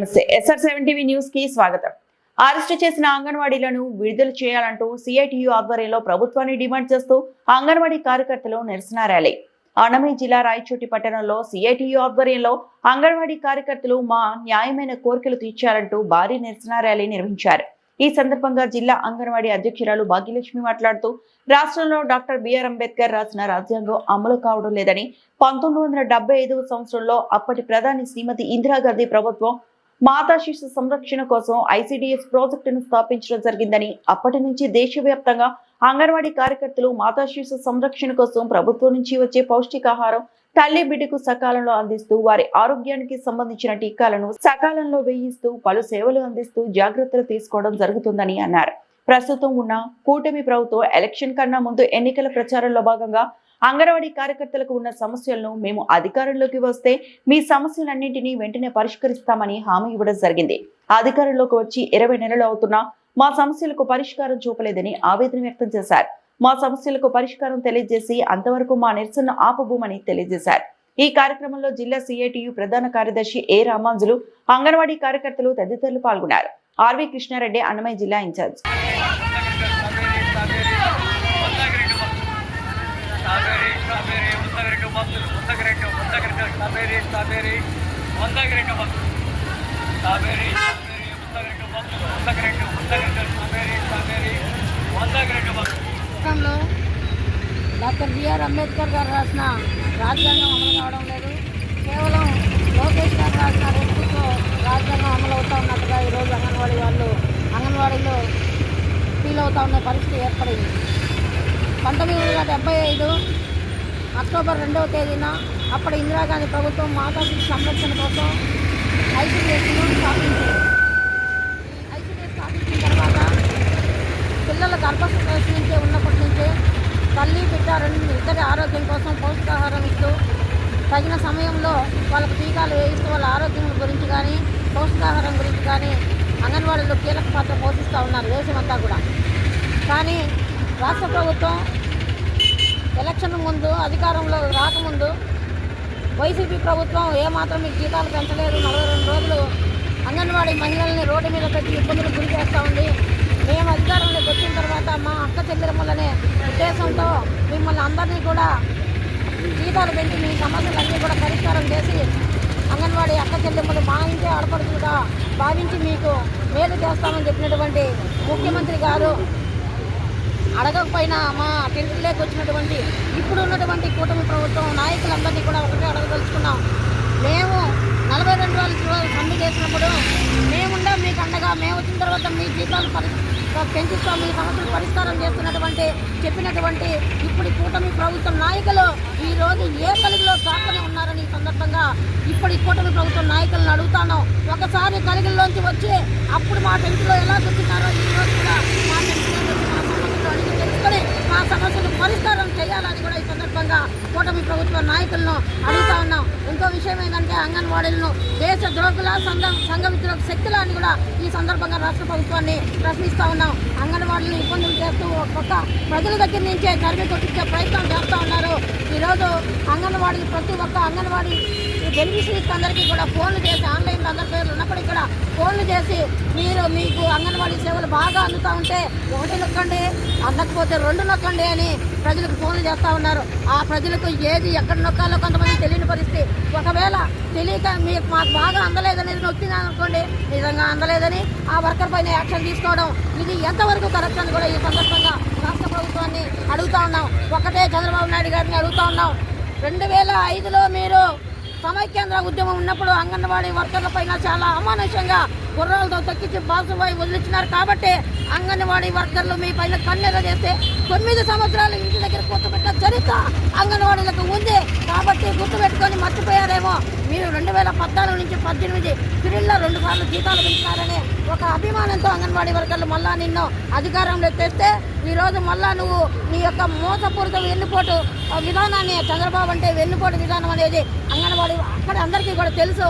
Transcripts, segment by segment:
నమస్తే SR7 TV news కి స్వాగతం. అరెస్ట్ చేసిన అంగన్వాడీలను విడుదల చేయాలంటూ సిఐటియు ఆధ్వర్యంలో ప్రభుత్వాన్ని డిమాండ్ చేస్తూ అంగన్వాడీ కార్యకర్తలు నిరసన ర్యాలీ. అన్నమయ్య జిల్లా రాయచోటి పట్టణంలో సిఐటియు ఆధ్వర్యంలో అంగన్వాడీ కార్యకర్తలు మా న్యాయమైన కోరికలు తీర్చారంటూ భారీ నిరసన ర్యాలీ నిర్వహించారు. ఈ సందర్భంగా జిల్లా అంగన్వాడీ అధ్యక్షురాలు భాగ్యలక్ష్మి మాట్లాడుతూ రాష్ట్రంలో డాక్టర్ బిఆర్ అంబేద్కర్ రాసిన రాజ్యాంగం అమలు కావడం లేదని 1975 సంవత్సరంలో అప్పటి ప్రధాని శ్రీమతి ఇందిరాగాంధీ ప్రభుత్వం మాతా శిశు సంరక్షణ కోసం ICDS ప్రాజెక్టును స్థాపించడం జరిగిందని, అప్పటి నుంచి దేశవ్యాప్తంగా అంగన్వాడీ కార్యకర్తలు మాతా శిశు సంరక్షణ కోసం ప్రభుత్వం నుంచి వచ్చే పౌష్టికాహారం తల్లి బిడ్డకు సకాలంలో అందిస్తూ వారి ఆరోగ్యానికి సంబంధించిన టీకాలను సకాలంలో వేయిస్తూ పలు సేవలు అందిస్తూ జాగ్రత్తలు తీసుకోవడం జరుగుతుందని అన్నారు. ప్రస్తుతం ఉన్న కూటమి ప్రభుత్వం ఎలక్షన్ కన్నా ముందు ఎన్నికల ప్రచారంలో భాగంగా అంగన్వాడీ కార్యకర్తలకు ఉన్న సమస్యలను మేము అధికారంలోకి వస్తే మీ సమస్యలన్నింటినీ వెంటనే పరిష్కరిస్తామని హామీ ఇవ్వడం జరిగింది. అధికారంలోకి వచ్చి 20 నెలలు అవుతున్నా మా సమస్యలకు పరిష్కారం చూపలేదని ఆవేదన వ్యక్తం చేశారు. మా సమస్యలకు పరిష్కారం తెలియజేసి అంతవరకు మా నిరసన ఆపబోమని తెలియజేశారు. ఈ కార్యక్రమంలో జిల్లా సిఐటియు ప్రధాన కార్యదర్శి ఏ రామాంజులు, అంగన్వాడీ కార్యకర్తలు తదితరులు పాల్గొన్నారు. ఆర్వి కృష్ణారెడ్డి, అన్నమయ్య జిల్లా ఇన్ఛార్జ్. డాక్టర్ బిఆర్ అంబేద్కర్ గారు రాసిన రాజ్యాంగం అమలు కావడం లేదు. కేవలం లోకేష్ గారు రాసిన రెడ్డితో రాజ్యాంగం అమలు అవుతూ ఉన్నట్టుగా ఈరోజు అంగన్వాడీలో ఫీల్ అవుతూ ఉన్న పరిస్థితి ఏర్పడింది. 1975 అక్టోబర్ 2వ తేదీన అప్పటి ఇందిరాగాంధీ ప్రభుత్వం మాతా శిశు సంరక్షణ కోసం ICDSను స్థాపించింది. ICDS స్థాపించిన తర్వాత పిల్లల గర్భస్థితి ఉన్నప్పటి నుంచే తల్లి బిడ్డ ఇద్దరి ఆరోగ్యం కోసం పౌష్టికాహారం ఇస్తూ తగిన సమయంలో వాళ్ళకు టీకాలు వేయిస్తూ వాళ్ళ ఆరోగ్యం గురించి కానీ పౌష్టికాహారం గురించి కానీ అంగన్వాడీలో కీలక పాత్ర పోషిస్తూ ఉన్నారు దేశమంతా కూడా. కానీ రాష్ట్ర ప్రభుత్వం ఎలక్షన్ ముందు అధికారంలో రాకముందు వైసీపీ ప్రభుత్వం ఏమాత్రం మీకు జీతాలు పెంచలేదు. 42 రోజులు అంగన్వాడీ మహిళల్ని రోడ్డు మీద పెట్టి ఇబ్బందులు గురి చేస్తూ ఉంది. మేము అధికారంలోకి వచ్చిన తర్వాత మా అక్క చెల్లెమ్మలనే ఉద్దేశంతో మిమ్మల్ని అందరినీ కూడా జీతాలు పెంచి మీ సమస్యలన్నీ కూడా పరిష్కారం చేసి అంగన్వాడీ అక్క చెల్లెమ్మలు మా ఇంటి ఆడపడుతులుగా భావించి మీకు మేలు చేస్తామని చెప్పినటువంటి ముఖ్యమంత్రి గారు అడగకపోయినా మా టెంట్లోకి వచ్చినటువంటి ఇప్పుడు ఉన్నటువంటి కూటమి ప్రభుత్వం నాయకులందరినీ కూడా ఒకటే అడగదలుచుకున్నాం. మేము 42 రోజులు సమ్మె చేసినప్పుడు మేముండా మీకు అండగా, మేము వచ్చిన తర్వాత మీ జీతాలు పెంచుతాం, మీ సమస్యలు పరిష్కారం చెప్పినటువంటి ఇప్పుడు కూటమి ప్రభుత్వం నాయకులు ఈరోజు ఏ కలిగిలో కాకనే ఉన్నారని ఈ సందర్భంగా ఇప్పుడు కూటమి ప్రభుత్వం నాయకులను అడుగుతాను. ఒకసారి కలిగిలోంచి వచ్చి అప్పుడు మా టెంట్లో ఎలా కూర్చున్నారో ఈరోజు కూడా మా టెంట్లో అడిగి తెలుసుకొని మా సమస్యలు పరిష్కారం చేయాలని కూడా ఈ సందర్భంగా కూటమి ప్రభుత్వ నాయకులను అడుగుతా ఉన్నాం. ఇంకో విషయం ఏంటంటే అంగన్వాడీలను దేశ ద్రోగుల సంఘ విద్రోహ శక్తుల అని కూడా ఈ సందర్భంగా రాష్ట్ర ప్రభుత్వాన్ని ప్రశ్నిస్తూ ఉన్నాం. అంగన్వాడీలను ఇబ్బందులు చేస్తూ ఒక్కొక్క ప్రజల దగ్గర నుంచే తరిమి కొట్టించే ప్రయత్నం చేస్తూ ఉన్నారు. ఈరోజు అంగన్వాడీ ప్రతి ఒక్క అంగన్వాడీ బెనిఫిషరీస్ అందరికీ కూడా ఫోన్లు చేసి ఆన్లైన్లో అందరి పేర్లు ఉన్నప్పటికీ కూడా ఫోన్లు చేసి మీకు అంగన్వాడీ సేవలు బాగా అందుతూ ఉంటే 1 నొక్కండి, అందకపోతే 2 నొక్కండి అని ప్రజలకు ఫోన్లు చేస్తూ ఉన్నారు. ఆ ప్రజలకు ఏది ఎక్కడ నొక్కాలో కొంతమంది తెలియని పరిస్థితి. ఒకవేళ తెలియక మాకు బాగా అందలేదనేది నొక్కింది అనుకోండి, నిజంగా అందలేదని ఆ వర్కర్ పైన యాక్షన్ తీసుకోవడం ఇది ఎంతవరకు కరెక్ట్ అని కూడా ఈ సందర్భంగా రాష్ట్ర ప్రభుత్వాన్ని అడుగుతూ ఉన్నాం. ఒకటే చంద్రబాబు నాయుడు గారిని అడుగుతూ ఉన్నాం. 2005లో మీరు సమైక్యాంధ్ర ఉద్యమం ఉన్నప్పుడు అంగన్వాడీ వర్కర్ల పైన చాలా అమానుషంగా గుర్రాలతో తొక్కించి బాసుబాయి వదిలించినారు. కాబట్టి అంగన్వాడీ వర్కర్లు మీ పైన కన్నెర చేస్తే 9 సంవత్సరాలు ఇంటి దగ్గర కూర్చోబెట్టిన చరిత్ర అంగన్వాడీలకు ఉంది. కాబట్టి గుర్తుపెట్టుకొని మర్చిపోయారేమో. మీరు 2014 నుంచి 18 సిరిల్లో 2 సార్లు జీతాలు పెంచినారనే ఒక అభిమానంతో అంగన్వాడీ వర్కర్లు మళ్ళా నిన్ను అధికారంలో తెస్తే ఈరోజు మళ్ళా నువ్వు నీ యొక్క మోసపూరిత వెన్నుపోటు విధానాన్ని, చంద్రబాబు అంటే వెన్నుపోటు విధానం అనేది అంగన్వాడీ అక్కడ అందరికీ కూడా తెలుసు.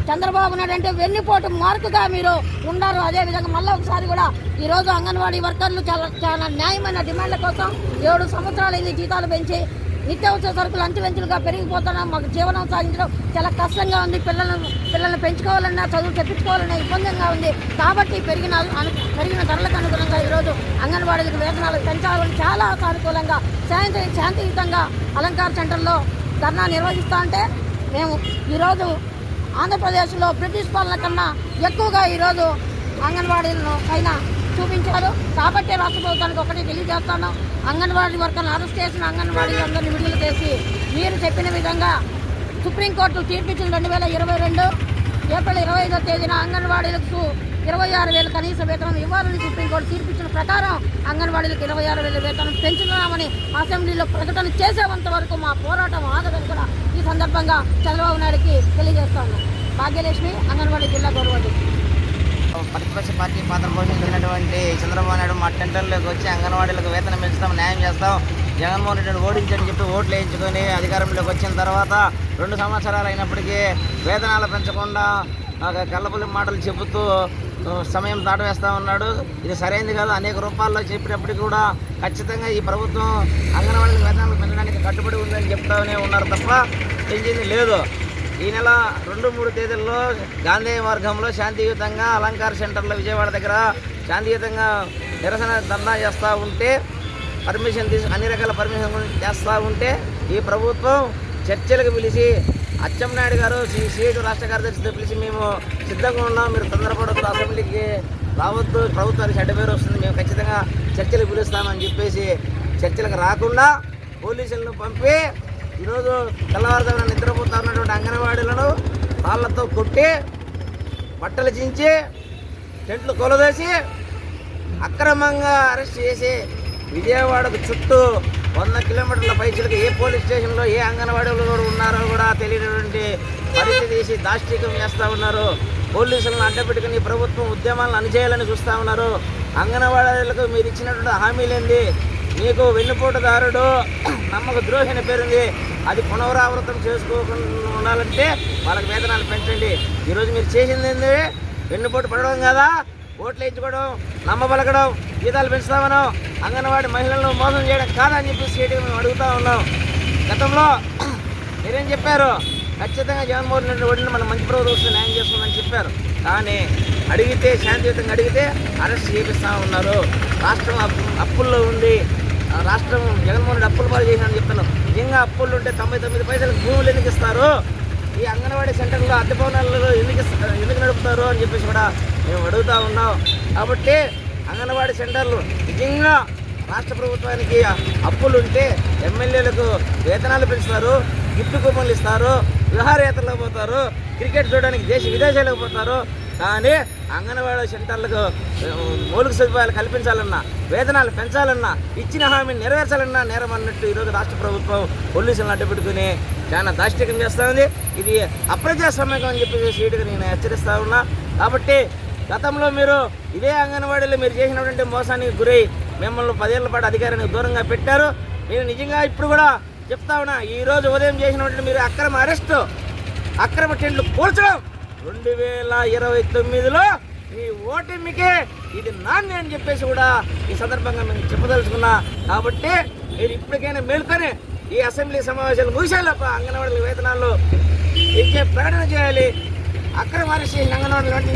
చంద్రబాబు నాయుడు అంటే వెన్నుపోటు మార్కుగా మీరు ఉన్నారు. అదేవిధంగా మళ్ళీ ఒకసారి కూడా ఈరోజు అంగన్వాడీ వర్కర్లు చాలా న్యాయమైన డిమాండ్ల కోసం 7 సంవత్సరాలు జీతాలు పెంచి నిత్యావసర సరుకులు అంచులంచులుగా పెరిగిపోతున్నాం. మాకు జీవనం సాగించడం చాలా కష్టంగా ఉంది. పిల్లల్ని పెంచుకోవాలన్నా, చదువు తెప్పించుకోవాలన్నా ఇబ్బందిగా ఉంది. కాబట్టి పెరిగిన ధరలకు అనుగుణంగా ఈరోజు అంగన్వాడీలకు వేతనాలు పెంచాలని చాలా సానుకూలంగా సాయంత్రం శాంతియుతంగా అలంకార సెంటర్లో ధర్నా నిర్వహిస్తూ ఉంటే మేము ఈరోజు ఆంధ్రప్రదేశ్లో బ్రిటిష్ పాలన కన్నా ఎక్కువగా ఈరోజు అంగన్వాడీలను పైన చూపించారు. కాబట్టి రాష్ట్ర ప్రభుత్వానికి ఒకటి తెలియజేస్తాను, అంగన్వాడీ వర్కర్లను అరెస్ట్ చేసిన అంగన్వాడీలందరినీ విడుదల చేసి మీరు చెప్పిన విధంగా సుప్రీంకోర్టు తీర్పిచ్చిన 2022 ఏప్రిల్ 25వ తేదీన అంగన్వాడీలకు 26,000 కనీస వేతనం ఇవ్వాలని సుప్రీంకోర్టు తీర్పిచ్చిన ప్రకారం అంగన్వాడీలకు 26,000 వేతనం పెంచుతున్నామని అసెంబ్లీలో ప్రకటన చేసేంత వరకు మా పోరాటం ఆగదని కూడా ఈ సందర్భంగా చంద్రబాబు నాయుడుకి తెలియజేస్తాను. భాగ్యలక్ష్మి, అంగన్వాడీ జిల్లా గౌరవాధ్యక్షుడు. ప్రతిపక్ష పార్టీ పాత్ర పోషించినటువంటి చంద్రబాబు నాయుడు మా టెండర్లోకి వచ్చి అంగన్వాడీలకు వేతనం పెంచుతాం, న్యాయం చేస్తాం, జగన్మోహన్ రెడ్డిని ఓడించని చెప్పి ఓట్లు వేయించుకొని అధికారంలోకి వచ్చిన తర్వాత 2 సంవత్సరాలు అయినప్పటికీ వేతనాలు పెంచకుండా కళ్ళబుల్లి మాటలు చెబుతూ సమయం దాటవేస్తూ ఉన్నాడు. ఇది సరైనది కాదు. అనేక రూపాల్లో చెప్పినప్పటికీ కూడా ఖచ్చితంగా ఈ ప్రభుత్వం అంగన్వాడీలకు వేతనాలు పెంచడానికి కట్టుబడి ఉందని చెప్తానే ఉన్నారు తప్ప పెంచింది లేదు. ఈ నెల 2-3 తేదీల్లో గాంధీ మార్గంలో శాంతియుతంగా అలంకార సెంటర్లో విజయవాడ దగ్గర శాంతియుతంగా నిరసన ధర్నా చేస్తూ ఉంటే అన్ని రకాల పర్మిషన్ చేస్తూ ఉంటే ఈ ప్రభుత్వం చర్చలకు పిలిచి అచ్చెన్నాయుడు గారు సిఐటి రాష్ట్ర కార్యదర్శితో పిలిచి మేము సిద్ధంగా ఉన్నాం, మీరు తొందరపడద్దు, అసెంబ్లీకి రావద్దు, ప్రభుత్వానికి చెడ్డ పేరు వస్తుంది, మేము ఖచ్చితంగా చర్చలకు పిలుస్తామని చెప్పేసి చర్చలకు రాకుండా పోలీసులను పంపి ఈరోజు తెల్లవారుజామున నిద్రపోతా ఉన్నటువంటి అంగన్వాడీలను రాళ్లతో కొట్టి బట్టలు చించి టెంట్లు కొలదేసి అక్రమంగా అరెస్ట్ చేసి విజయవాడకు చుట్టూ 100 కిలోమీటర్ల పైచులకు ఏ పోలీస్ స్టేషన్లో ఏ అంగన్వాడీలు కూడా ఉన్నారో కూడా తెలియనటువంటి పరిస్థితి తీసి దాష్టీకం చేస్తూ ఉన్నారు. పోలీసులను అడ్డపెట్టుకుని ప్రభుత్వం ఉద్యమాలను అణిచేయాలని చూస్తూ ఉన్నారు. అంగన్వాడీలకు మీరు ఇచ్చినటువంటి హామీలేంది? మీకు వెన్నుపోటుదారుడు నమ్మక ద్రోహి అనే పేరుంది, అది పునరావృతం చేసుకోకుండా ఉండాలంటే వాళ్ళకి వేతనాలు పెంచండి. ఈరోజు మీరు చేసింది ఏంది? వెన్నుపోటు పడడం కదా, ఓట్లు వేయించుకోవడం, నమ్మబలకడం, జీతాలు పెంచుతామనో అంగన్వాడీ మహిళలను మోసం చేయడం కాదని చెప్పి సీటుగా మేము అడుగుతూ ఉన్నాం. గతంలో మీరేం చెప్పారు? ఖచ్చితంగా జగన్మోహన్ రెడ్డి ఓడిన మన మంచి ప్రభుత్వం వస్తే న్యాయం చేస్తుందని చెప్పారు. కానీ అడిగితే శాంతియుతంగా అడిగితే అరెస్ట్ చేపిస్తూ ఉన్నారు. రాష్ట్రం అప్పుల్లో ఉంది. రాష్ట్రం జగన్మోహన్ రెడ్డి అప్పుల పాలు చేసినని చెప్తున్నాం. నిజంగా అప్పులు ఉంటే 99 పైసలకు భూములు ఎందుకు ఇస్తారు? ఈ అంగన్వాడీ సెంటర్లో అద్దె భవనాలలో ఎందుకు నడుపుతారు అని చెప్పేసి కూడా మేము అడుగుతూ ఉన్నాం. కాబట్టి అంగన్వాడీ సెంటర్లు నిజంగా రాష్ట్ర ప్రభుత్వానికి అప్పులు ఉంటే ఎమ్మెల్యేలకు వేతనాలు పెంచుతారు, గిఫ్ట్ కూపన్లు ఇస్తారు, విహారయాత్రలకు పోతారు, క్రికెట్ చూడడానికి దేశ విదేశాలకు పోతారు. కానీ అంగన్వాడీ సెంటర్లకు మౌలిక సదుపాయాలు కల్పించాలన్నా, వేతనాలు పెంచాలన్నా, ఇచ్చిన హామీని నెరవేర్చాలన్నా నేరం అన్నట్టు ఈరోజు రాష్ట్ర ప్రభుత్వం పోలీసులను అడ్డుపెట్టుకుని చాలా దాష్టీకం చేస్తూ ఉంది. ఇది అప్రజాస్వామ్యం అని చెప్పి సీటుగా నేను హెచ్చరిస్తూ ఉన్నా. కాబట్టి గతంలో మీరు ఇదే అంగన్వాడీలో మీరు చేసినటువంటి మోసానికి గురై మిమ్మల్ని 10 ఏళ్ల పాటు అధికారానికి దూరంగా పెట్టారు. నేను నిజంగా ఇప్పుడు కూడా చెప్తా ఉన్నా, ఈరోజు ఉదయం చేసినటువంటి మీరు అక్రమ అరెస్టు, అక్రమ టెంట్లు కూల్చడం 2029లో మీ ఓటమికే ఇది నాణ్యం అని చెప్పేసి కూడా ఈ సందర్భంగా మేము చెప్పదలుచుకున్నా. కాబట్టి మీరు ఇప్పటికైనా మేల్కొని ఈ అసెంబ్లీ సమావేశాలు ముగిసేలోపు అంగన్వాడీ వేతనాల్లో ఇచ్చే ప్రకటన చేయాలి. అక్రమ అరెస్ట్ చేసిన అంగన్వాడీ